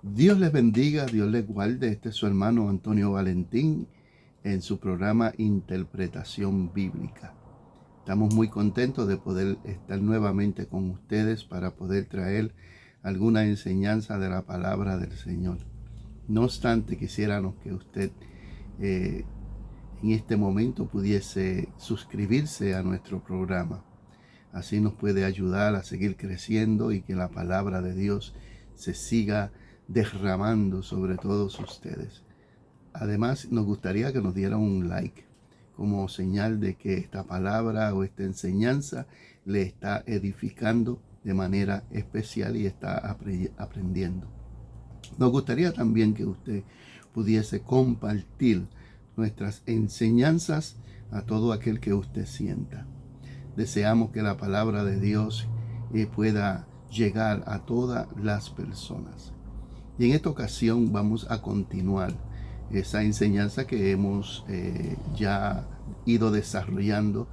Dios les bendiga, Dios les guarde. Este es su hermano Antonio Valentín en su programa Interpretación Bíblica. Estamos muy contentos de poder estar nuevamente con ustedes para poder traer alguna enseñanza de la palabra del Señor. No obstante, quisiéramos que usted en este momento pudiese suscribirse a nuestro programa. Así nos puede ayudar a seguir creciendo y que la palabra de Dios se siga derramando sobre todos ustedes. Además, nos gustaría que nos dieran un like como señal de que esta palabra o esta enseñanza le está edificando de manera especial y está aprendiendo. Nos gustaría también que usted pudiese compartir nuestras enseñanzas a todo aquel que usted sienta. Deseamos que la palabra de Dios pueda llegar a todas las personas. Y en esta ocasión vamos a continuar esa enseñanza que hemos ya ido desarrollando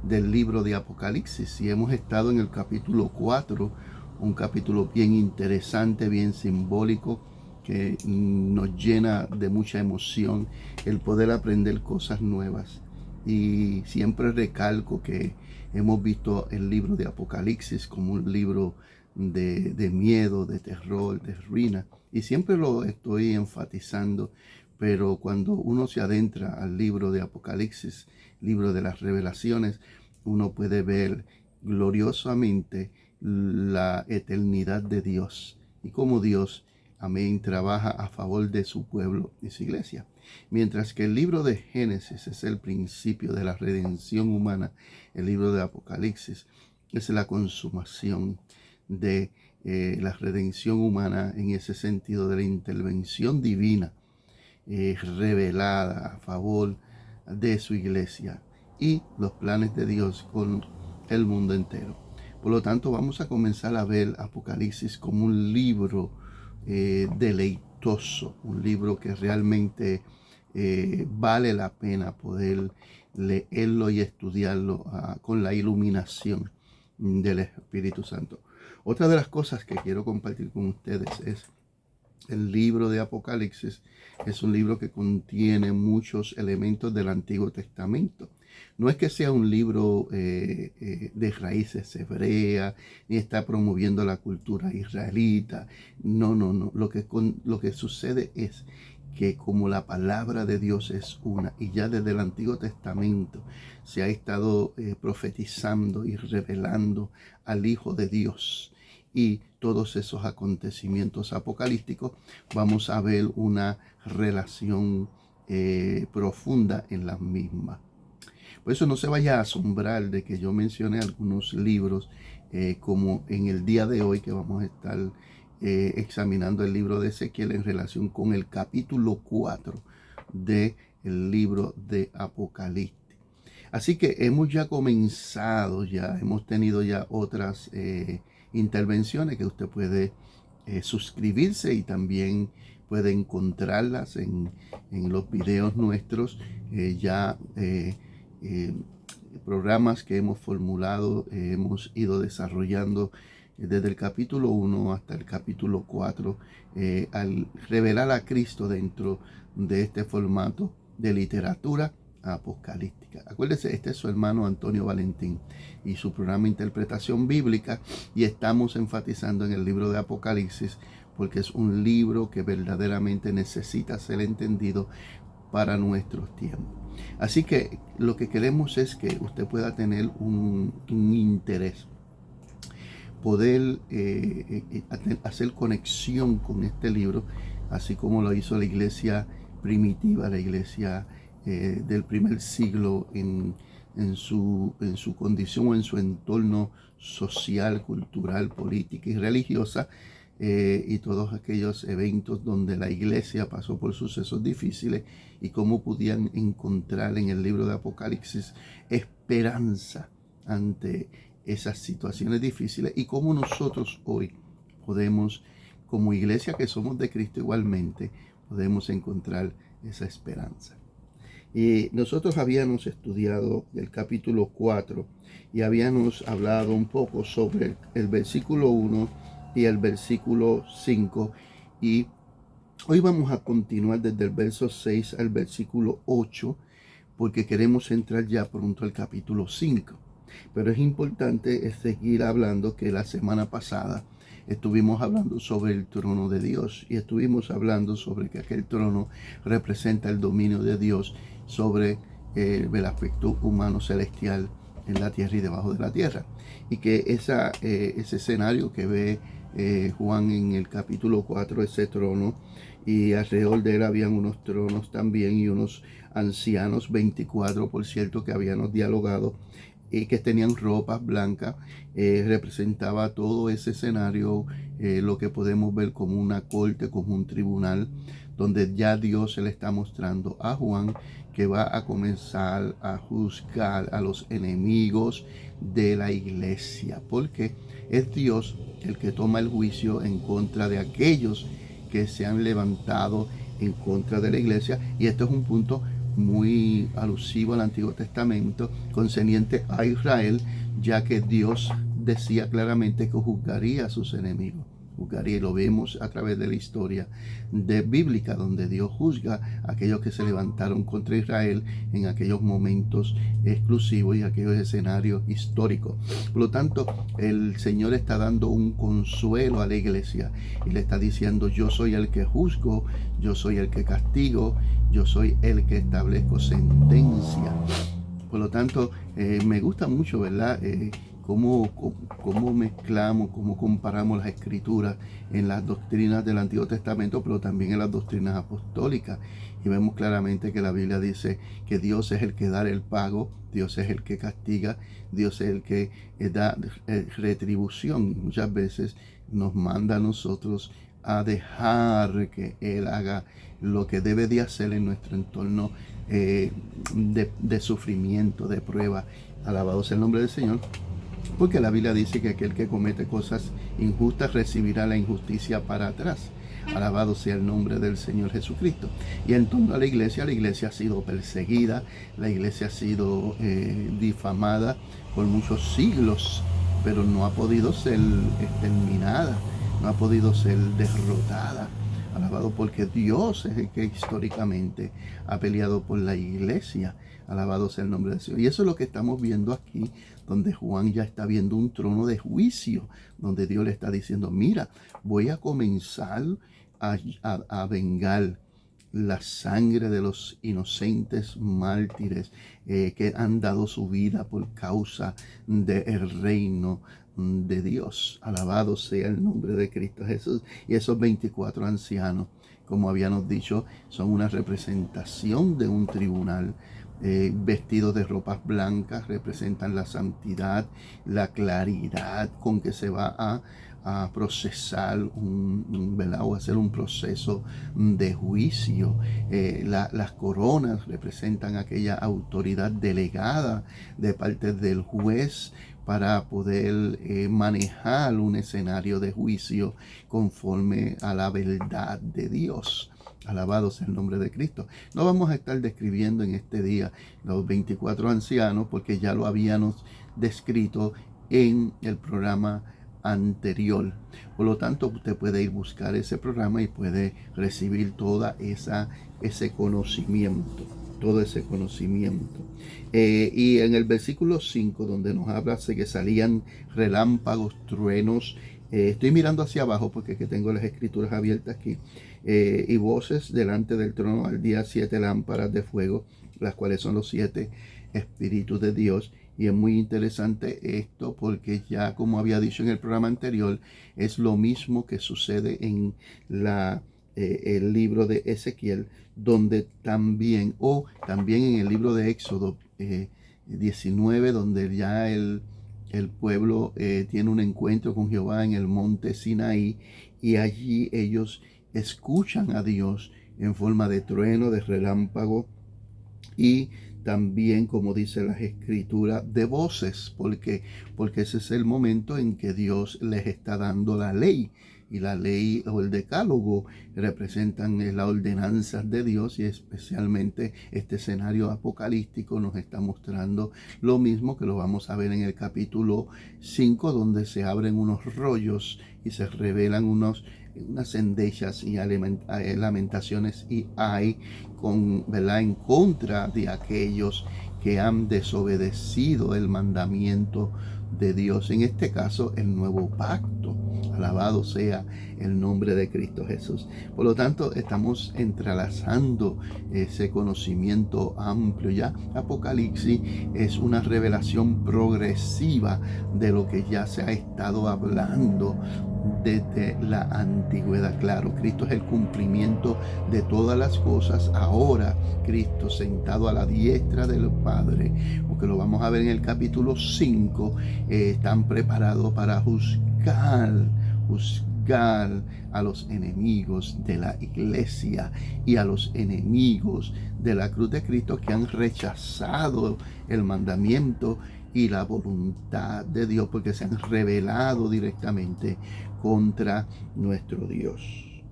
del libro de Apocalipsis. Y hemos estado en el capítulo 4, un capítulo bien interesante, bien simbólico, que nos llena de mucha emoción el poder aprender cosas nuevas. Y siempre recalco que hemos visto el libro de Apocalipsis como un libro de miedo, de terror, de ruina. Y siempre lo estoy enfatizando, pero cuando uno se adentra al libro de Apocalipsis, libro de las revelaciones, uno puede ver gloriosamente la eternidad de Dios y cómo Dios, amén, trabaja a favor de su pueblo y su iglesia. Mientras que el libro de Génesis es el principio de la redención humana, el libro de Apocalipsis es la consumación de la redención humana en ese sentido de la intervención divina revelada a favor de su iglesia y los planes de Dios con el mundo entero. Por lo tanto, vamos a comenzar a ver Apocalipsis como un libro deleitoso, un libro que realmente vale la pena poder leerlo y estudiarlo con la iluminación del Espíritu Santo. Otra de las cosas que quiero compartir con ustedes es el libro de Apocalipsis. Es un libro que contiene muchos elementos del Antiguo Testamento. No es que sea un libro de raíces hebreas, ni está promoviendo la cultura israelita. No. Lo que sucede es que como la palabra de Dios es una, y ya desde el Antiguo Testamento se ha estado profetizando y revelando al Hijo de Dios y todos esos acontecimientos apocalípticos, vamos a ver una relación profunda en las mismas. Por eso no se vaya a asombrar de que yo mencione algunos libros como en el día de hoy que vamos a estar examinando el libro de Ezequiel en relación con el capítulo 4 del libro de Apocalipsis. Así que hemos ya comenzado, ya hemos tenido ya otras intervenciones que usted puede suscribirse y también puede encontrarlas en los videos nuestros, programas que hemos formulado, hemos ido desarrollando desde el capítulo 1 hasta el capítulo 4, al revelar a Cristo dentro de este formato de literatura apocalíptica. Acuérdese, este es su hermano Antonio Valentín y su programa Interpretación Bíblica, y estamos enfatizando en el libro de Apocalipsis porque es un libro que verdaderamente necesita ser entendido para nuestros tiempos. Así que lo que queremos es que usted pueda tener un interés, poder hacer conexión con este libro, así como lo hizo la iglesia primitiva, la iglesia del primer siglo en su condición o en su entorno social, cultural, política y religiosa, y todos aquellos eventos donde la iglesia pasó por sucesos difíciles y cómo podían encontrar en el libro de Apocalipsis esperanza ante esas situaciones difíciles y cómo nosotros hoy podemos, como iglesia que somos de Cristo igualmente, podemos encontrar esa esperanza. Y nosotros habíamos estudiado el capítulo 4 y habíamos hablado un poco sobre el versículo 1 y el versículo 5 y Hoy vamos a continuar desde el verso 6 al versículo 8, porque queremos entrar ya pronto al capítulo 5. Pero es importante seguir hablando que la semana pasada estuvimos hablando sobre el trono de Dios y estuvimos hablando sobre que aquel trono representa el dominio de Dios sobre el aspecto humano celestial en la tierra y debajo de la tierra. Y que ese escenario que ve Juan en el capítulo 4, ese trono, y alrededor de él habían unos tronos también y unos ancianos, 24 por cierto, que habíamos dialogado y que tenían ropas blancas, representaba todo ese escenario, lo que podemos ver como una corte, como un tribunal, donde ya Dios se le está mostrando a Juan que va a comenzar a juzgar a los enemigos de la iglesia, porque es Dios el que toma el juicio en contra de aquellos que se han levantado en contra de la iglesia. Y esto es un punto muy alusivo al Antiguo Testamento concerniente a Israel, ya que Dios decía claramente que juzgaría a sus enemigos. Juzgaría, y lo vemos a través de la historia bíblica, donde Dios juzga a aquellos que se levantaron contra Israel en aquellos momentos exclusivos y aquellos escenarios históricos. Por lo tanto, el Señor está dando un consuelo a la iglesia y le está diciendo: yo soy el que juzgo, yo soy el que castigo, yo soy el que establezco sentencia. Por lo tanto, me gusta mucho, ¿verdad? Cómo mezclamos, cómo comparamos las escrituras en las doctrinas del Antiguo Testamento, pero también en las doctrinas apostólicas. Y vemos claramente que la Biblia dice que Dios es el que da el pago, Dios es el que castiga, Dios es el que da retribución. Y muchas veces nos manda a nosotros a dejar que Él haga lo que debe de hacer en nuestro entorno de sufrimiento, de prueba. Alabado sea el nombre del Señor. Porque la Biblia dice que aquel que comete cosas injustas recibirá la injusticia para atrás. Alabado sea el nombre del Señor Jesucristo. Y en torno a la iglesia ha sido perseguida, la iglesia ha sido difamada por muchos siglos, pero no ha podido ser exterminada, no ha podido ser derrotada. Alabado, porque Dios es el que históricamente ha peleado por la iglesia. Alabado sea el nombre del Señor. Y eso es lo que estamos viendo aquí, donde Juan ya está viendo un trono de juicio, donde Dios le está diciendo: mira, voy a comenzar a vengar la sangre de los inocentes mártires que han dado su vida por causa del reino de Dios. Alabado sea el nombre de Cristo Jesús. Y esos 24 ancianos, como habíamos dicho, son una representación de un tribunal. Vestidos de ropas blancas, representan la santidad, la claridad con que se va a procesar o hacer un proceso de juicio. Las coronas representan aquella autoridad delegada de parte del juez para poder manejar un escenario de juicio conforme a la verdad de Dios. Alabado sea el nombre de Cristo. No vamos a estar describiendo en este día los 24 ancianos, porque ya lo habíamos descrito en el programa anterior. Por lo tanto, usted puede ir a buscar ese programa y puede recibir ese conocimiento. Todo ese conocimiento. Y en el versículo 5, donde nos habla de que salían relámpagos, truenos, estoy mirando hacia abajo porque tengo las escrituras abiertas aquí, y voces delante del trono al día 7 lámparas de fuego, las cuales son los 7 espíritus de Dios. Y es muy interesante esto, porque ya, como había dicho en el programa anterior, es lo mismo que sucede en el libro de Ezequiel, donde también en el libro de Éxodo 19, donde ya el pueblo tiene un encuentro con Jehová en el monte Sinaí, y allí ellos escuchan a Dios en forma de trueno, de relámpago, y también, como dice las escrituras, de voces, porque ese es el momento en que Dios les está dando la ley. y la ley o el decálogo representan las ordenanzas de Dios, y especialmente este escenario apocalíptico nos está mostrando lo mismo, que lo vamos a ver en el capítulo 5, donde se abren unos rollos y se revelan unas endechas y lamentaciones y hay ¿verdad?, en contra de aquellos que han desobedecido el mandamiento de Dios, en este caso el nuevo pacto. Alabado sea el nombre de Cristo Jesús. Por lo tanto, estamos entrelazando ese conocimiento amplio. Ya Apocalipsis es una revelación progresiva de lo que ya se ha estado hablando desde la antigüedad. Claro, Cristo es el cumplimiento de todas las cosas. Ahora Cristo sentado a la diestra del Padre, porque lo vamos a ver en el capítulo 5, están preparados para juzgar a los enemigos de la iglesia y a los enemigos de la cruz de Cristo, que han rechazado el mandamiento y la voluntad de Dios, porque se han rebelado directamente contra nuestro Dios.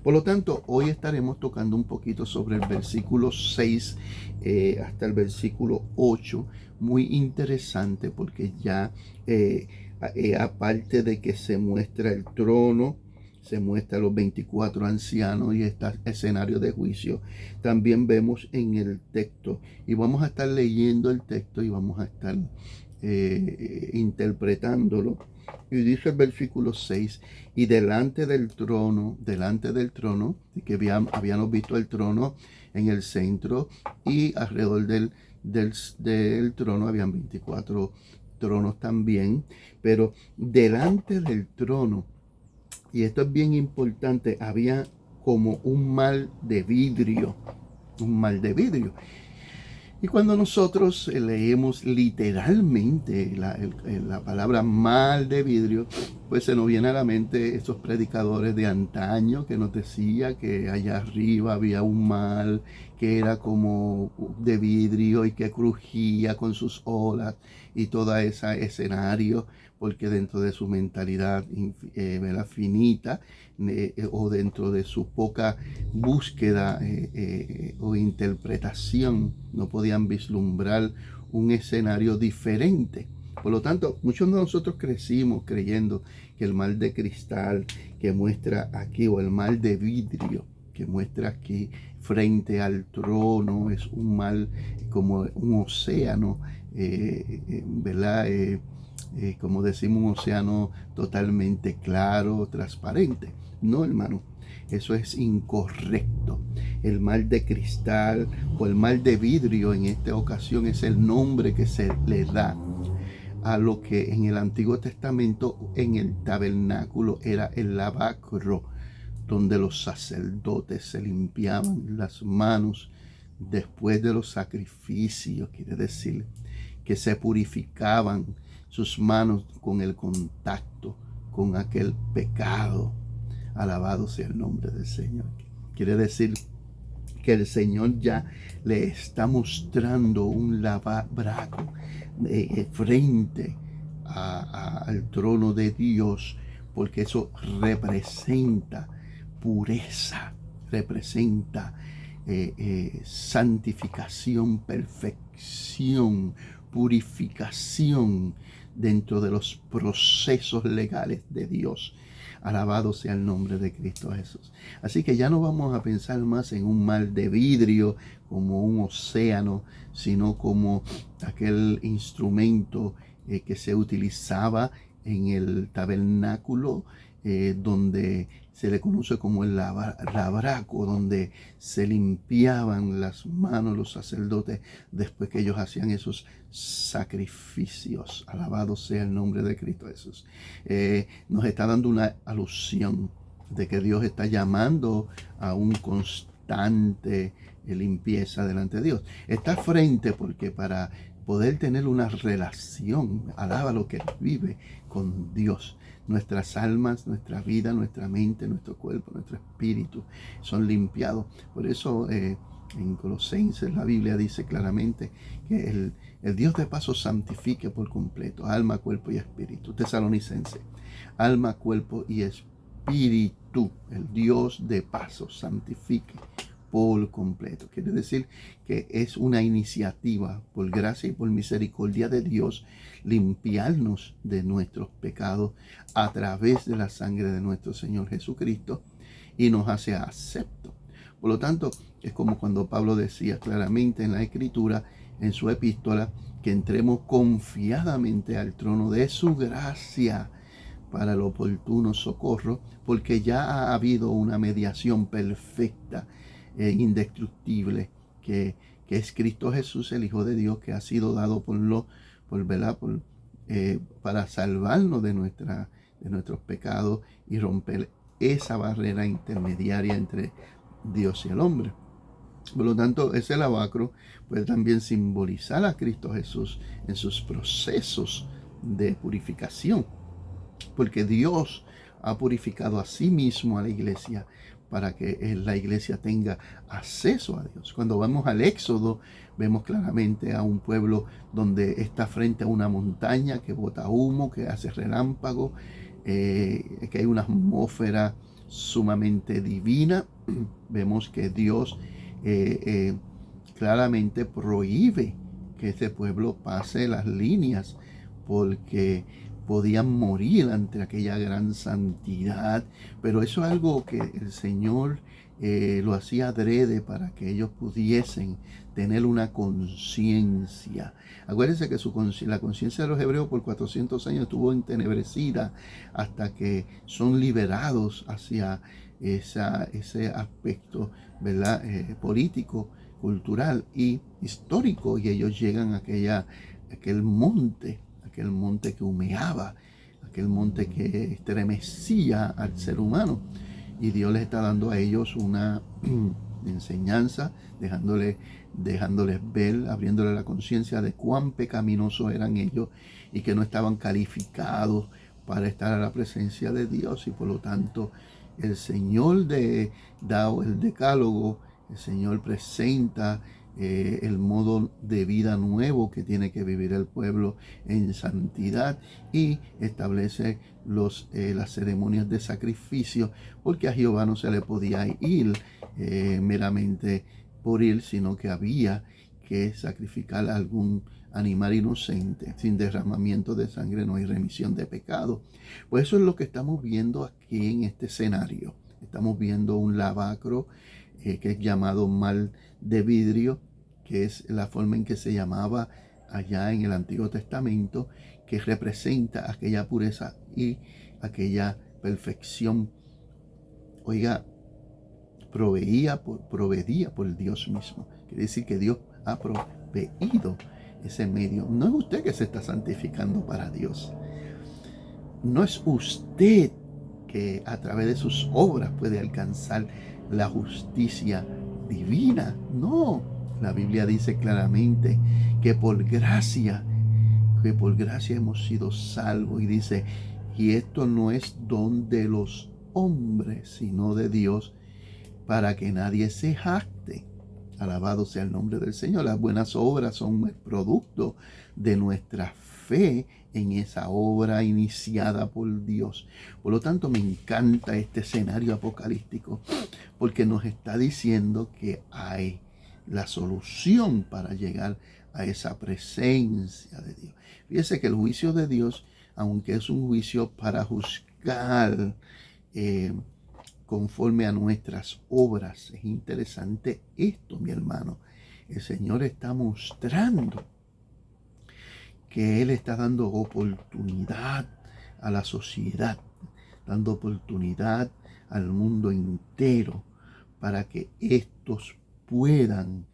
Por lo tanto, hoy estaremos tocando un poquito sobre el versículo 6 hasta el versículo 8, muy interesante, porque ya aparte de que se muestra el trono, se muestra los 24 ancianos y este escenario de juicio, también vemos en el texto, y vamos a estar leyendo el texto y vamos a estar interpretándolo. Y dice el versículo 6, y delante del trono, que habíamos visto el trono en el centro, y alrededor del trono habían 24 tronos también, pero delante del trono, y esto es bien importante, había como un mar de vidrio. Y cuando nosotros leemos literalmente la palabra mar de vidrio, pues se nos viene a la mente esos predicadores de antaño que nos decía que allá arriba había un mar que era como de vidrio y que crujía con sus olas y todo ese escenario, porque dentro de su mentalidad finita o dentro de su poca búsqueda o interpretación, no podían vislumbrar un escenario diferente. Por lo tanto, muchos de nosotros crecimos creyendo que el mar de cristal que muestra aquí, o el mar de vidrio que muestra aquí frente al trono, es un mar como un océano, ¿verdad? Como decimos, un océano totalmente claro, transparente. No, hermano, eso es incorrecto. El mar de cristal o el mar de vidrio en esta ocasión es el nombre que se le da a lo que en el Antiguo Testamento en el tabernáculo era el lavacro, donde los sacerdotes se limpiaban las manos después de los sacrificios. Quiere decir que se purificaban sus manos con el contacto con aquel pecado. Alabado sea el nombre del Señor. Quiere decir que el Señor ya le está mostrando un lavabraco frente al trono de Dios, porque eso representa pureza, representa santificación, perfección, purificación dentro de los procesos legales de Dios. Alabado sea el nombre de Cristo Jesús. Así que ya no vamos a pensar más en un mar de vidrio como un océano, sino como aquel instrumento que se utilizaba en el tabernáculo, donde se le conoce como el lavacro, donde se limpiaban las manos los sacerdotes después que ellos hacían esos sacrificios. Alabado sea el nombre de Cristo Jesús. Nos está dando una alusión de que Dios está llamando a un constante limpieza delante de Dios. Está frente porque para poder tener una relación, alaba lo que Él vive con Dios, nuestras almas, nuestra vida, nuestra mente, nuestro cuerpo, nuestro espíritu son limpiados. Por eso en Colosenses la Biblia dice claramente que el Dios de paz os santifique por completo, alma, cuerpo y espíritu. Tesalonicense, alma, cuerpo y espíritu Espíritu, el Dios de paz, os santifique por completo. Quiere decir que es una iniciativa por gracia y por misericordia de Dios limpiarnos de nuestros pecados a través de la sangre de nuestro Señor Jesucristo y nos hace acepto. Por lo tanto, es como cuando Pablo decía claramente en la Escritura, en su epístola, que entremos confiadamente al trono de su gracia para el oportuno socorro, porque ya ha habido una mediación perfecta e indestructible, que es Cristo Jesús, el Hijo de Dios, que ha sido dado para salvarnos de nuestros pecados y romper esa barrera intermediaria entre Dios y el hombre. Por lo tanto, ese lavacro puede también simbolizar a Cristo Jesús en sus procesos de purificación, porque Dios ha purificado a sí mismo a la iglesia para que la iglesia tenga acceso a Dios. Cuando vamos al Éxodo, vemos claramente a un pueblo donde está frente a una montaña que bota humo, que hace relámpago, que hay una atmósfera sumamente divina. Vemos que Dios claramente prohíbe que este pueblo pase las líneas, porque podían morir ante aquella gran santidad. Pero eso es algo que el Señor lo hacía adrede para que ellos pudiesen tener una conciencia. Acuérdense que la conciencia de los hebreos por 400 años estuvo entenebrecida hasta que son liberados hacia ese aspecto, ¿verdad? Político, cultural y histórico, y ellos llegan a aquel monte que humeaba, aquel monte que estremecía al ser humano, y Dios les está dando a ellos una enseñanza, dejándoles ver, abriéndole la conciencia de cuán pecaminosos eran ellos y que no estaban calificados para estar a la presencia de Dios. Y por lo tanto el Señor da el decálogo, el Señor presenta el modo de vida nuevo que tiene que vivir el pueblo en santidad, y establece las ceremonias de sacrificio, porque a Jehová no se le podía ir meramente por ir, sino que había que sacrificar a algún animal inocente. Sin derramamiento de sangre no hay remisión de pecado. Pues eso es lo que estamos viendo aquí en este escenario. Estamos viendo un lavacro que es llamado mal de vidrio, que es la forma en que se llamaba allá en el Antiguo Testamento, que representa aquella pureza y aquella perfección. Oiga, proveía por Dios mismo. Quiere decir que Dios ha proveído ese medio. No es usted que se está santificando para Dios. No es usted que a través de sus obras puede alcanzar la justicia divina. No, la Biblia dice claramente que por gracia hemos sido salvos. Y dice, y esto no es don de los hombres, sino de Dios, para que nadie se jacte. Alabado sea el nombre del Señor. Las buenas obras son el producto de nuestra fe en esa obra iniciada por Dios. Por lo tanto, me encanta este escenario apocalíptico, porque nos está diciendo que hay la solución para llegar a esa presencia de Dios. Fíjese que el juicio de Dios, aunque es un juicio para juzgar conforme a nuestras obras, es interesante esto, mi hermano. El Señor está mostrando que Él está dando oportunidad a la sociedad, dando oportunidad al mundo entero para que estos puedan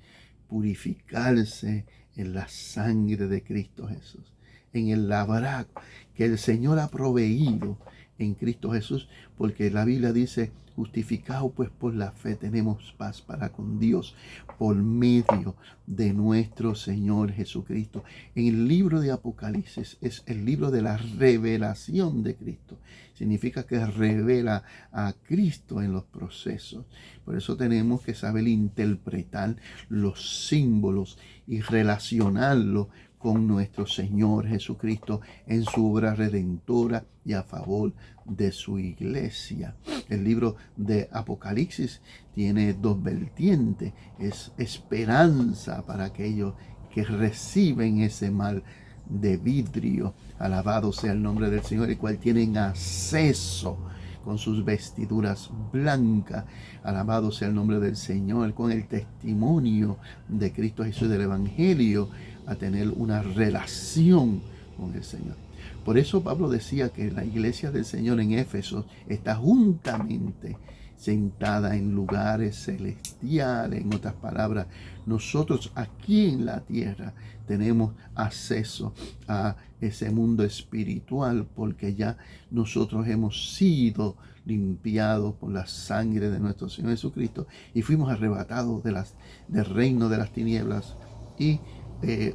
purificarse en la sangre de Cristo Jesús, en el lavacro que el Señor ha proveído en Cristo Jesús, porque la Biblia dice, justificados pues por la fe tenemos paz para con Dios por medio de nuestro Señor Jesucristo. En el libro de Apocalipsis es el libro de la revelación de Cristo. Significa que revela a Cristo en los procesos. Por eso tenemos que saber interpretar los símbolos y relacionarlo con nuestro Señor Jesucristo en su obra redentora y a favor de su iglesia. El libro de Apocalipsis tiene dos vertientes. Es esperanza para aquellos que reciben ese mal de vidrio. Alabado sea el nombre del Señor, el cual tienen acceso con sus vestiduras blancas. Alabado sea el nombre del Señor, con el testimonio de Cristo Jesús del Evangelio, a tener una relación con el Señor. Por eso Pablo decía que la iglesia del Señor en Éfeso está juntamente sentada en lugares celestiales. En otras palabras, nosotros aquí en la tierra tenemos acceso a ese mundo espiritual, porque ya nosotros hemos sido limpiados por la sangre de nuestro Señor Jesucristo y fuimos arrebatados del reino de las tinieblas y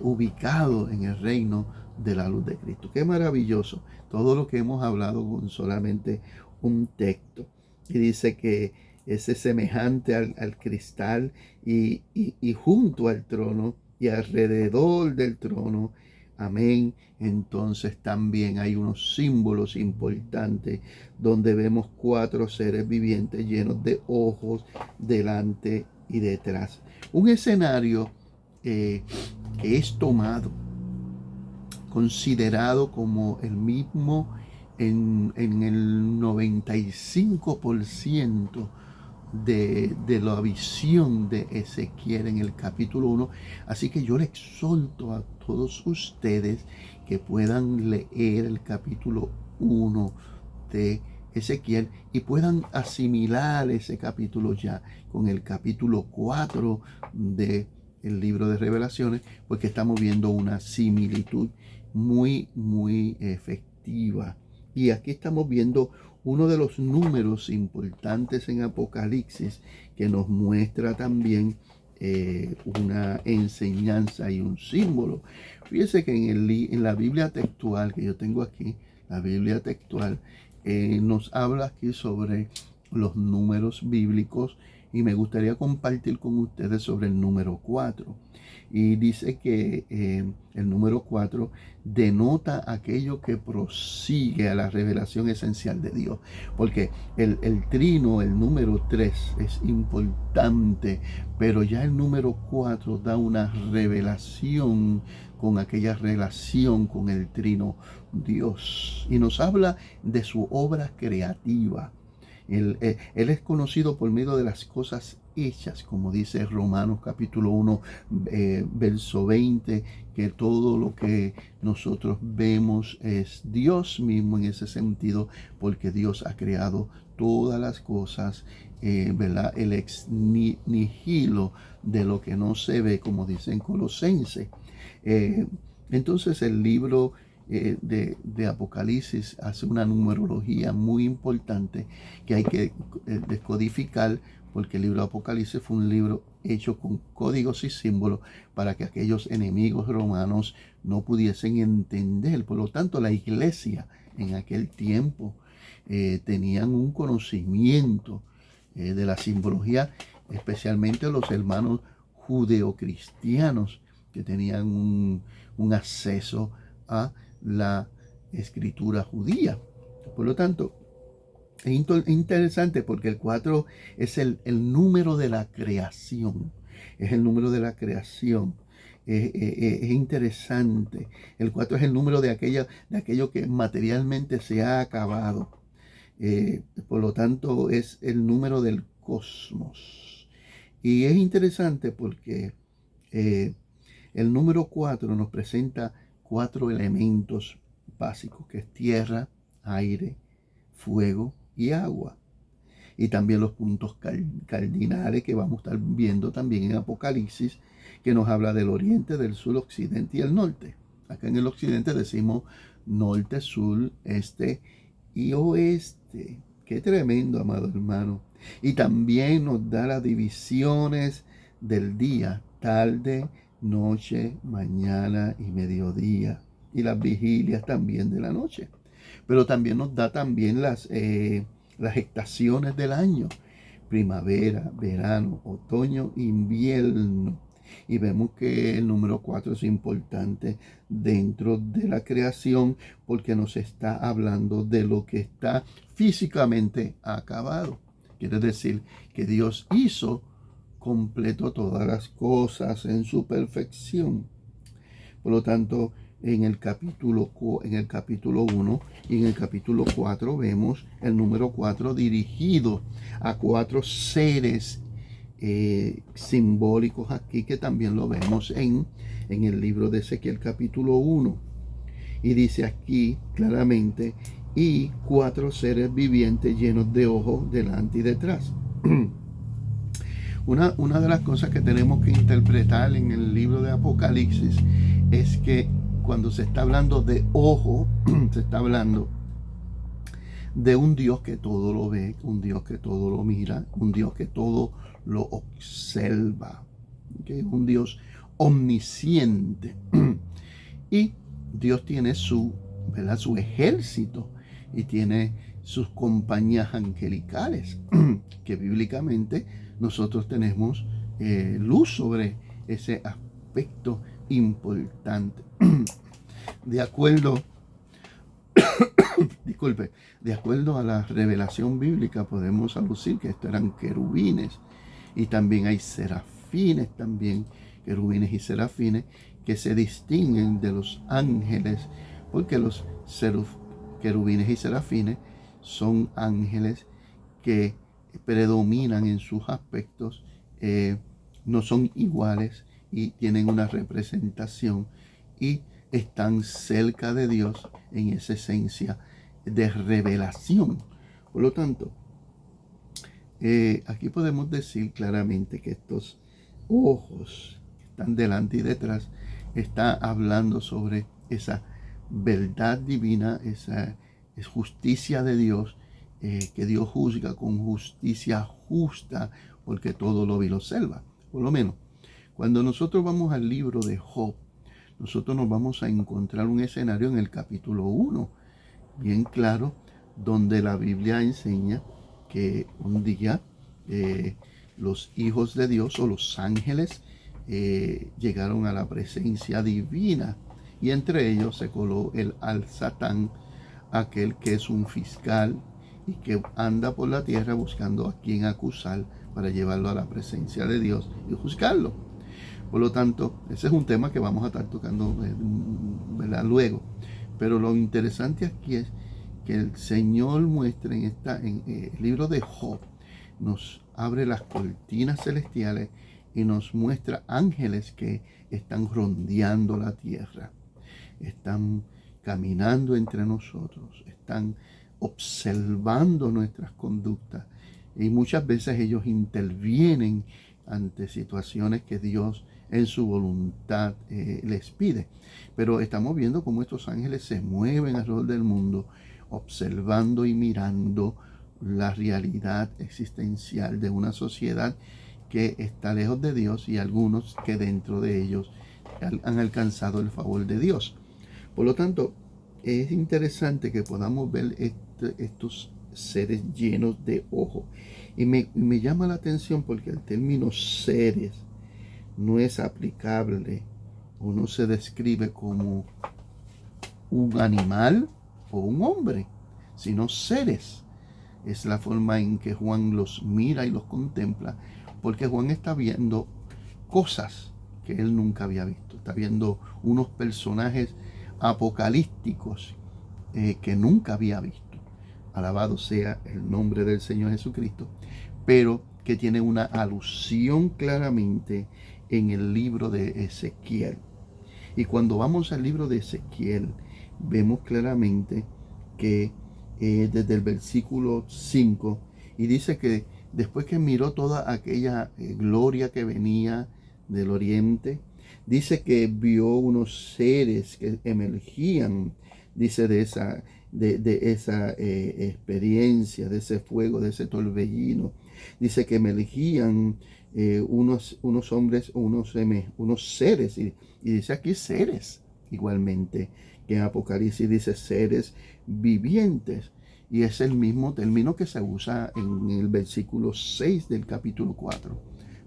ubicados en el reino de la luz de Cristo. Qué maravilloso todo lo que hemos hablado con solamente un texto. Y dice que ese semejante al cristal y junto al trono y alrededor del trono. Amén. Entonces también hay unos símbolos importantes donde vemos 4 seres vivientes llenos de ojos delante y detrás. Un escenario que es tomado, considerado como el mismo en el 95% de la visión de Ezequiel en el capítulo 1. Así que yo le exhorto a todos ustedes que puedan leer el capítulo 1 de Ezequiel y puedan asimilar ese capítulo ya con el capítulo 4 de el libro de Revelaciones, porque estamos viendo una similitud muy efectiva. Y aquí estamos viendo uno de los números importantes en Apocalipsis que nos muestra también una enseñanza y un símbolo. Fíjese que en la Biblia textual que yo tengo aquí, la Biblia textual, nos habla aquí sobre los números bíblicos, y me gustaría compartir con ustedes sobre el número 4. Y dice que el número 4 denota aquello que prosigue a la revelación esencial de Dios. Porque el trino, el número 3, es importante, pero ya el número 4 da una revelación con aquella relación con el trino Dios. Y nos habla de su obra creativa. Él es conocido por medio de las cosas hechas, como dice Romanos capítulo 1, verso 20, que todo lo que nosotros vemos es Dios mismo en ese sentido, porque Dios ha creado todas las cosas, ¿verdad? El ex nihilo de lo que no se ve, como dice en Colosenses. Entonces el libro de Apocalipsis hace una numerología muy importante que hay que descodificar, porque el libro de Apocalipsis fue un libro hecho con códigos y símbolos para que aquellos enemigos romanos no pudiesen entender. Por lo tanto, la iglesia en aquel tiempo tenían un conocimiento de la simbología, especialmente los hermanos judeocristianos que tenían un acceso a la escritura judía. Por lo tanto, es interesante porque el 4 es el número de la creación. Es el número de la creación. Es interesante. El 4 es el número de aquello que materialmente se ha acabado. Por lo tanto, es el número del cosmos. Y es interesante porque el número 4 nos presenta 4 elementos básicos, que es tierra, aire, fuego y agua. Y también los puntos cardinales que vamos a estar viendo también en Apocalipsis, que nos habla del oriente, del sur, occidente y el norte. Acá en el occidente decimos norte, sur, este y oeste. Qué tremendo, amado hermano. Y también nos da las divisiones del día, tarde, noche, mañana y mediodía. Y las vigilias también de la noche. Pero también nos da también las estaciones del año: primavera, verano, otoño, invierno. Y vemos que el número 4 es importante dentro de la creación porque nos está hablando de lo que está físicamente acabado. Quiere decir que Dios hizo completo todas las cosas en su perfección. Por lo tanto, en el capítulo 1 y en el capítulo 4 vemos el número 4 dirigido a 4 seres simbólicos aquí, que también lo vemos en el libro de Ezequiel capítulo 1. Y dice aquí claramente, y 4 seres vivientes llenos de ojos delante y detrás. Una de las cosas que tenemos que interpretar en el libro de Apocalipsis es que cuando se está hablando de ojo, se está hablando de un Dios que todo lo ve, un Dios que todo lo mira, un Dios que todo lo observa, ¿okay? Un Dios omnisciente. Y Dios tiene su ejército y tiene sus compañías angelicales, que bíblicamente nosotros tenemos luz sobre ese aspecto importante. De acuerdo a la revelación bíblica podemos aducir que estos eran querubines, y también hay serafines, querubines y serafines, que se distinguen de los ángeles, porque los querubines y serafines son ángeles que predominan en sus aspectos, no son iguales y tienen una representación y están cerca de Dios en esa esencia de revelación. Por lo tanto, aquí podemos decir claramente que estos ojos que están delante y detrás está hablando sobre esa verdad divina, esa justicia de Dios, que Dios juzga con justicia justa, porque todo lo ve y lo observa. Por lo menos, cuando nosotros vamos al libro de Job, nosotros nos vamos a encontrar un escenario en el capítulo 1, bien claro, donde la Biblia enseña que un día los hijos de Dios o los ángeles llegaron a la presencia divina, y entre ellos se coló el Al-Satán, aquel que es un fiscal y que anda por la tierra buscando a quien acusar para llevarlo a la presencia de Dios y juzgarlo. Por lo tanto, ese es un tema que vamos a estar tocando, ¿verdad?, luego. Pero lo interesante aquí es que el Señor muestra en el libro de Job, nos abre las cortinas celestiales y nos muestra ángeles que están rondeando la tierra, están caminando entre nosotros, están observando nuestras conductas, y muchas veces ellos intervienen ante situaciones que Dios en su voluntad les pide. Pero estamos viendo cómo estos ángeles se mueven alrededor del mundo, observando y mirando la realidad existencial de una sociedad que está lejos de Dios, y algunos que dentro de ellos han alcanzado el favor de Dios. Por lo tanto, es interesante que podamos ver estos seres llenos de ojo. Y me llama la atención porque el término seres no es aplicable o no se describe como un animal o un hombre, sino seres. Es la forma en que Juan los mira y los contempla, porque Juan está viendo cosas que él nunca había visto. Está viendo unos personajes apocalípticos que nunca había visto. Alabado sea el nombre del Señor Jesucristo, pero que tiene una alusión claramente en el libro de Ezequiel. Y cuando vamos al libro de Ezequiel, vemos claramente que desde el versículo 5, y dice que después que miró toda aquella gloria que venía del oriente, dice que vio unos seres que emergían, dice, de esa experiencia, de ese fuego, de ese torbellino. Dice que emergían unos hombres, unos seres, y dice aquí seres, igualmente que en Apocalipsis dice seres vivientes, y es el mismo término que se usa en el versículo 6 del capítulo 4.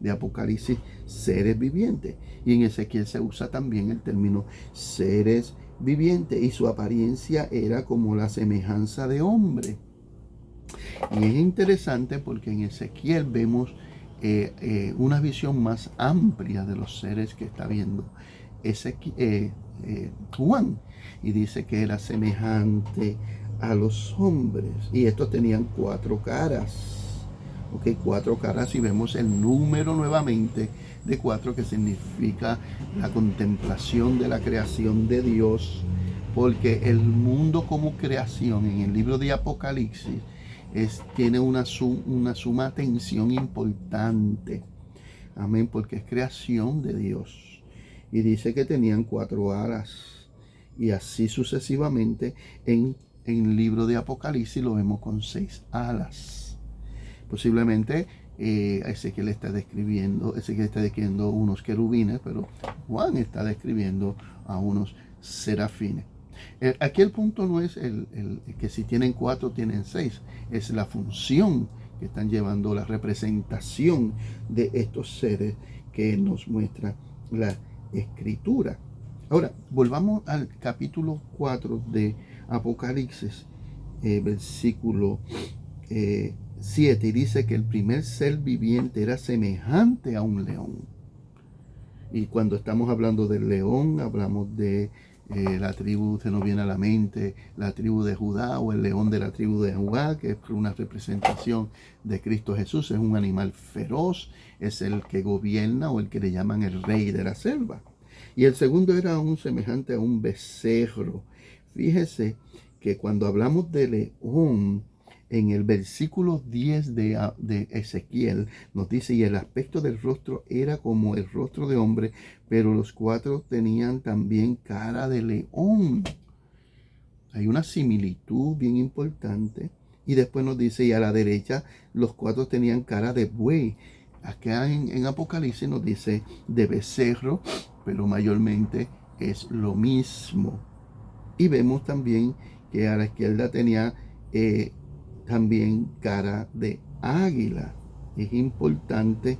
de Apocalipsis seres vivientes. Y en Ezequiel se usa también el término seres vivientes y su apariencia era como la semejanza de hombre. Y es interesante porque en Ezequiel vemos una visión más amplia de los seres que está viendo Juan. Y dice que era semejante a los hombres. Y estos tenían 4 caras. Ok, 4 caras, y vemos el número nuevamente de 4, que significa la contemplación de la creación de Dios. Porque el mundo como creación en el libro de Apocalipsis tiene una suma atención importante. Amén, porque es creación de Dios. Y dice que tenían 4 alas. Y así sucesivamente en el libro de Apocalipsis lo vemos con 6 alas. Posiblemente Ezequiel está describiendo unos querubines, pero Juan está describiendo a unos serafines. Aquí el punto no es el que si tienen 4 tienen 6, es la función que están llevando, la representación de estos seres que nos muestra la Escritura. Ahora, volvamos al capítulo 4 de Apocalipsis, versículo 7, y dice que el primer ser viviente era semejante a un león. Y cuando estamos hablando del león, hablamos de la tribu, se nos viene a la mente la tribu de Judá, o el león de la tribu de Judá, que es una representación de Cristo Jesús. Es un animal feroz, es el que gobierna, o el que le llaman el rey de la selva. Y el segundo era un semejante a un becerro. Fíjese que cuando hablamos de león, en el versículo 10 de Ezequiel nos dice: y el aspecto del rostro era como el rostro de hombre, pero los 4 tenían también cara de león. Hay una similitud bien importante. Y después nos dice: y a la derecha los 4 tenían cara de buey. Acá en Apocalipsis nos dice de becerro, pero mayormente es lo mismo. Y vemos también que a la izquierda tenía también cara de águila. Es importante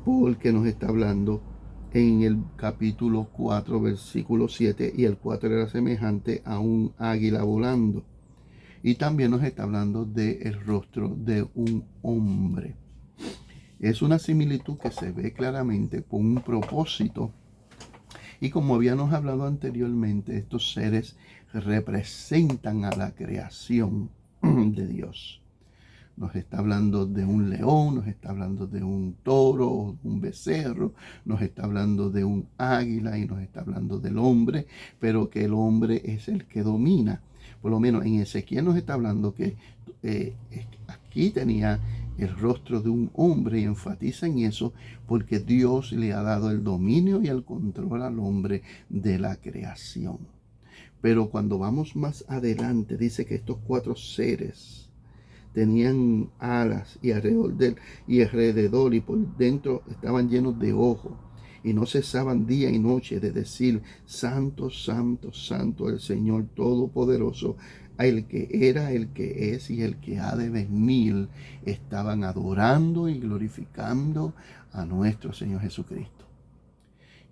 porque nos está hablando en el capítulo 4, versículo 7, y el 4 era semejante a un águila volando. Y también nos está hablando del rostro de un hombre. Es una similitud que se ve claramente con un propósito. Y como habíamos hablado anteriormente, estos seres representan a la creación de Dios. Nos está hablando de un león, nos está hablando de un toro, un becerro, nos está hablando de un águila, y nos está hablando del hombre, pero que el hombre es el que domina. Por lo menos en Ezequiel nos está hablando que aquí tenía el rostro de un hombre, y enfatiza en eso porque Dios le ha dado el dominio y el control al hombre de la creación. Pero cuando vamos más adelante, dice que estos 4 seres tenían alas, y alrededor y por dentro estaban llenos de ojos, y no cesaban día y noche de decir: santo, santo, santo, el Señor Todopoderoso, el que era, el que es y el que ha de venir. Estaban adorando y glorificando a nuestro Señor Jesucristo.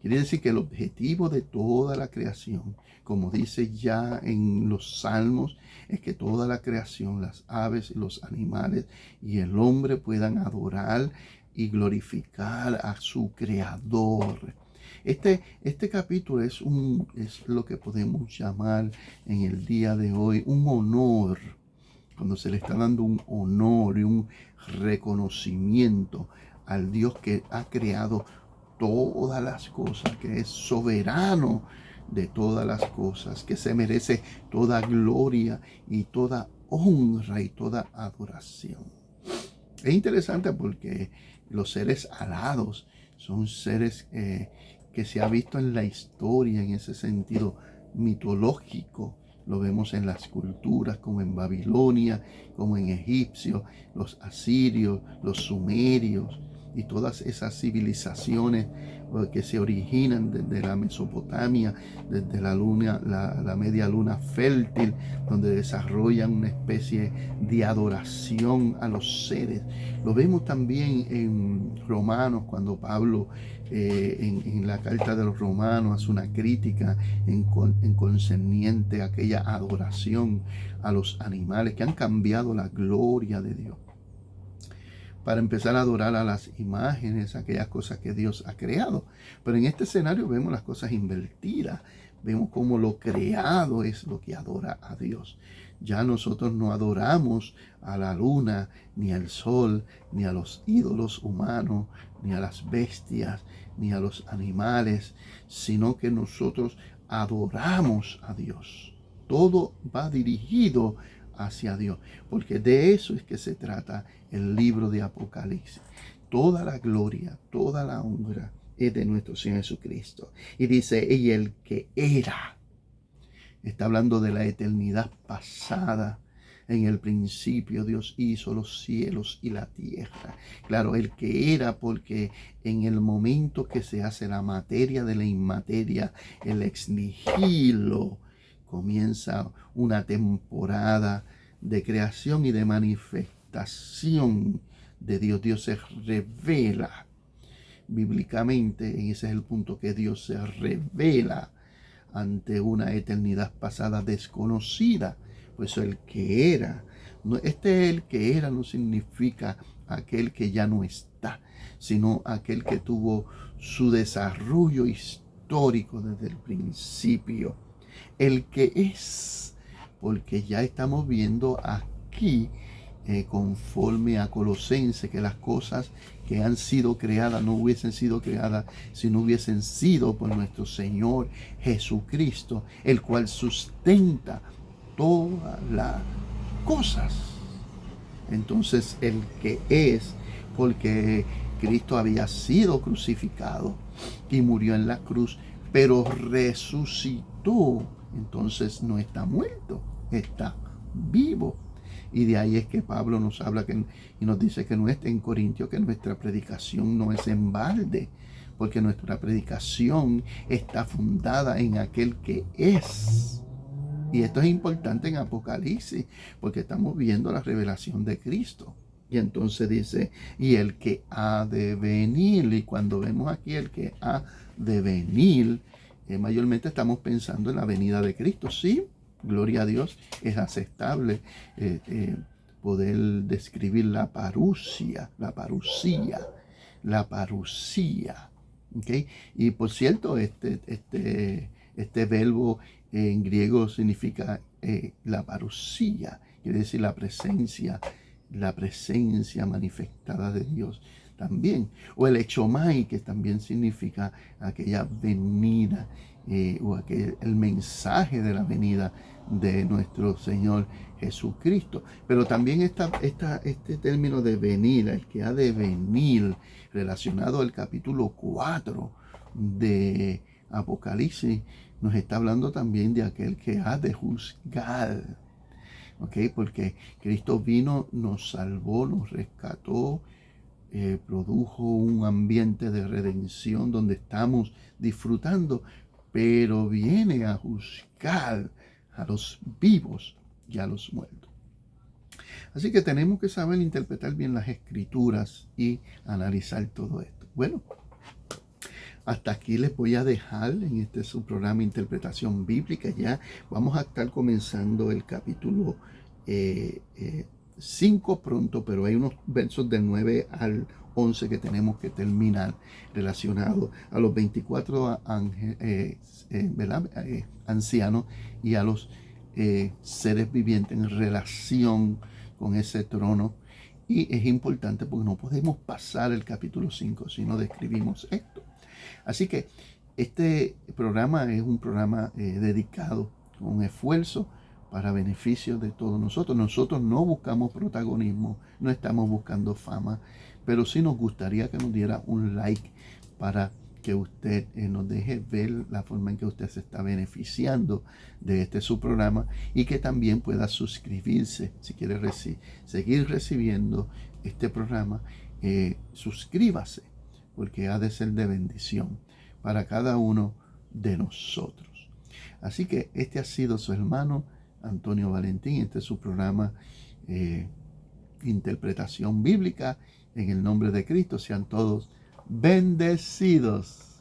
Quiere decir que el objetivo de toda la creación, como dice ya en los Salmos, es que toda la creación, las aves, los animales y el hombre, puedan adorar y glorificar a su Creador. Este capítulo es lo que podemos llamar en el día de hoy un honor, cuando se le está dando un honor y un reconocimiento al Dios que ha creado todas las cosas, que es soberano de todas las cosas, que se merece toda gloria y toda honra y toda adoración. Es interesante porque los seres alados son seres que se ha visto en la historia en ese sentido mitológico. Lo vemos en las culturas como en Babilonia, como en Egipcio, los asirios, los sumerios. y todas esas civilizaciones que se originan desde la Mesopotamia, desde la media luna fértil, donde desarrollan una especie de adoración a los seres. Lo vemos también en Romanos, cuando Pablo en la carta de los Romanos hace una crítica en concerniente a aquella adoración a los animales que han cambiado la gloria de Dios para empezar a adorar a las imágenes, aquellas cosas que Dios ha creado. Pero en este escenario vemos las cosas invertidas. Vemos cómo lo creado es lo que adora a Dios. Ya nosotros no adoramos a la luna, ni al sol, ni a los ídolos humanos, ni a las bestias, ni a los animales, sino que nosotros adoramos a Dios. Todo va dirigido hacia Dios, porque de eso es que se trata el libro de Apocalipsis. Toda la gloria, toda la honra es de nuestro Señor Jesucristo. Y dice, y el que era, está hablando de la eternidad pasada. En el principio Dios hizo los cielos y la tierra. Claro, el que era, porque en el momento que se hace la materia de la inmateria, el ex nihilo, comienza una temporada de creación y de manifestación de Dios. Dios se revela bíblicamente, y ese es el punto, que Dios se revela ante una eternidad pasada desconocida. Pues el que era, el que era no significa aquel que ya no está, sino aquel que tuvo su desarrollo histórico desde el principio. El que es, porque ya estamos viendo aquí, conforme a Colosenses, que las cosas que han sido creadas no hubiesen sido creadas si no hubiesen sido por nuestro Señor Jesucristo, el cual sustenta todas las cosas. Entonces el que es, porque Cristo había sido crucificado y murió en la cruz, pero resucitó. Entonces no está muerto, está vivo. Y de ahí es que Pablo nos habla y nos dice que en Corintios que nuestra predicación no es en balde, porque nuestra predicación está fundada en aquel que es. Y esto es importante en Apocalipsis, porque estamos viendo la revelación de Cristo. Y entonces dice, y el que ha de venir. Y cuando vemos aquí el que ha de venir, mayormente estamos pensando en la venida de Cristo. Sí, gloria a Dios, es aceptable poder describir la parusía. ¿Okay? Y por cierto, este verbo en griego significa la parusía, quiere decir la presencia manifestada de Dios también. O el echomai, que también significa aquella venida, o el mensaje de la venida de nuestro Señor Jesucristo. Pero también este término de venir, el que ha de venir, relacionado al capítulo 4 de Apocalipsis, nos está hablando también de aquel que ha de juzgar. ¿Okay? Porque Cristo vino, nos salvó, nos rescató, produjo un ambiente de redención donde estamos disfrutando, pero viene a juzgar a los vivos y a los muertos. Así que tenemos que saber interpretar bien las escrituras y analizar todo esto. Bueno, hasta aquí les voy a dejar en su programa Interpretación Bíblica. Ya vamos a estar comenzando el capítulo 5 pronto, pero hay unos versos del 9 al 11 que tenemos que terminar relacionados a los 24 ancianos y a los seres vivientes en relación con ese trono. Y es importante porque no podemos pasar el capítulo 5 si no describimos esto. Así que este programa es un programa dedicado con esfuerzo para beneficio de todos nosotros. Nosotros no buscamos protagonismo, no estamos buscando fama, pero sí nos gustaría que nos diera un like para que usted nos deje ver la forma en que usted se está beneficiando de su programa, y que también pueda suscribirse si quiere seguir recibiendo este programa suscríbase, porque ha de ser de bendición para cada uno de nosotros. Así que este ha sido su hermano Antonio Valentín. Este es su programa Interpretación Bíblica. En el nombre de Cristo sean todos bendecidos.